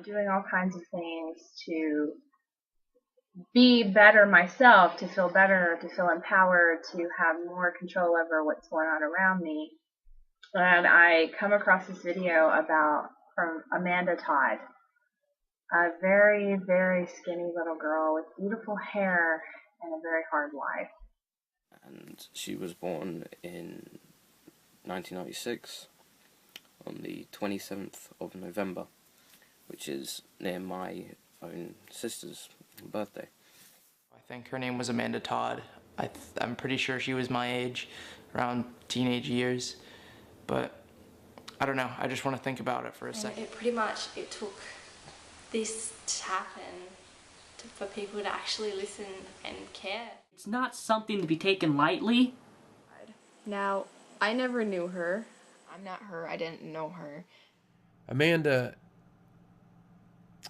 doing all kinds of things to be better myself, to feel better, to feel empowered, to have more control over what's going on around me. And I come across this video from Amanda Todd, a very, very skinny little girl with beautiful hair and a very hard life. And she was born in 1996 on the 27th of November, which is near my own sister's birthday. I think her name was Amanda Todd. I'm pretty sure she was my age, around teenage years, but I don't know. I just want to think about it for a second. It took this to happen for people to actually listen and care. It's not something to be taken lightly. Now, I never knew her. I'm not her. I didn't know her. Amanda,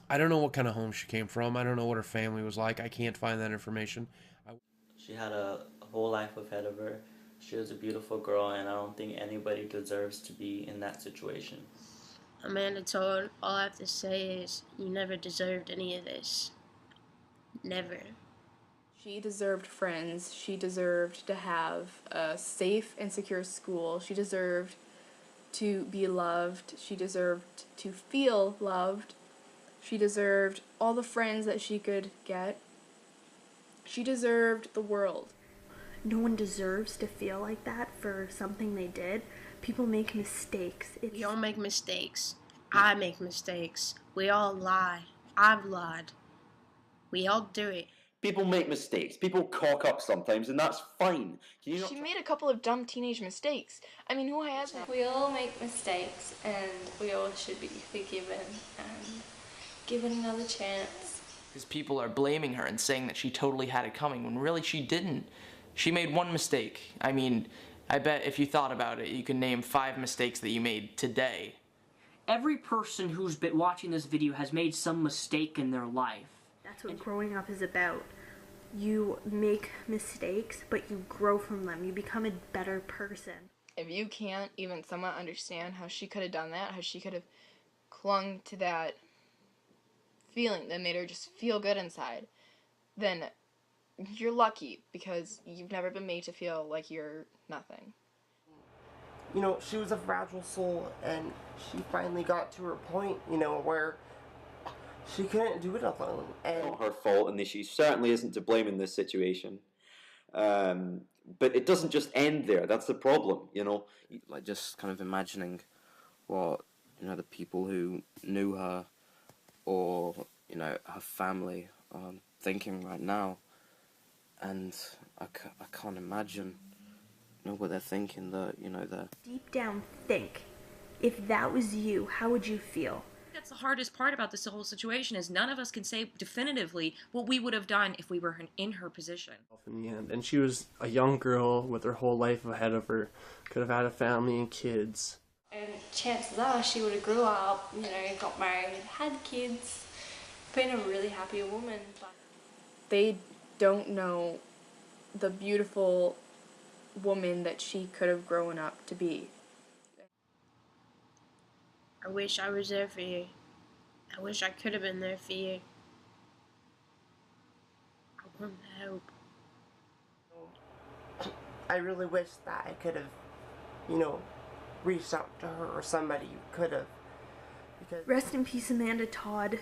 I don't know what kind of home she came from. I don't know what her family was like. I can't find that information. She had a whole life ahead of her. She was a beautiful girl, and I don't think anybody deserves to be in that situation. Amanda Todd, all I have to say is you never deserved any of this. Never. She deserved friends. She deserved to have a safe and secure school. She deserved to be loved. She deserved to feel loved. She deserved all the friends that she could get. She deserved the world. No one deserves to feel like that for something they did. People make mistakes. We all make mistakes. I make mistakes. We all lie. I've lied. We all do it. People make mistakes. People cock up sometimes, and that's fine. She made a couple of dumb teenage mistakes. I mean, who hasn't? We all make mistakes, and we all should be forgiven and given another chance. Because people are blaming her and saying that she totally had it coming, when really she didn't. She made one mistake. I mean, I bet if you thought about it, you can name 5 mistakes that you made today. Every person who's been watching this video has made some mistake in their life. That's what growing up is about. You make mistakes, but you grow from them. You become a better person. If you can't even somewhat understand how she could have done that, how she could have clung to that feeling that made her just feel good inside, then you're lucky, because you've never been made to feel like you're nothing. You know, she was a fragile soul, and she finally got to her point, you know, where she couldn't do it alone. And it's not her fault, and she certainly isn't to blame in this situation. But it doesn't just end there. That's the problem, you know. Like, just kind of imagining what, you know, the people who knew her or, you know, her family are thinking right now. And I can't imagine, you know, what they're thinking, that, you know, they're... Deep down think, if that was you, how would you feel? That's the hardest part about this whole situation, is none of us can say definitively what we would have done if we were in her position. In the end, and she was a young girl with her whole life ahead of her, could have had a family and kids. And chances are she would have grew up, you know, got married, had kids, been a really happy woman. But they don't know the beautiful woman that she could have grown up to be. I wish I was there for you. I wish I could have been there for you. I want to help. I really wish that I could have, you know, reached out to her, or somebody could have. Because rest in peace, Amanda Todd.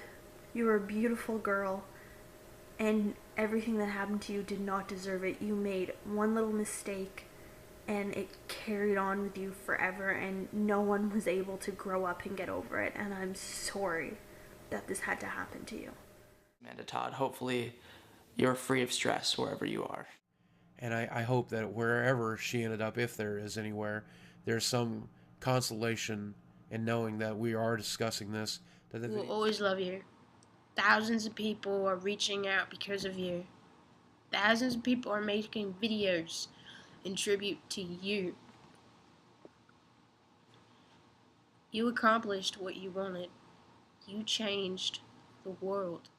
You were a beautiful girl, and everything that happened to you did not deserve it. You made one little mistake, and it carried on with you forever, and no one was able to grow up and get over it, and I'm sorry that this had to happen to you. Amanda Todd, hopefully you're free of stress wherever you are. And I hope that wherever she ended up, if there is anywhere, there's some consolation in knowing that we are discussing this. We'll always love you. Thousands of people are reaching out because of you. Thousands of people are making videos in tribute to you. You accomplished what you wanted. You changed the world.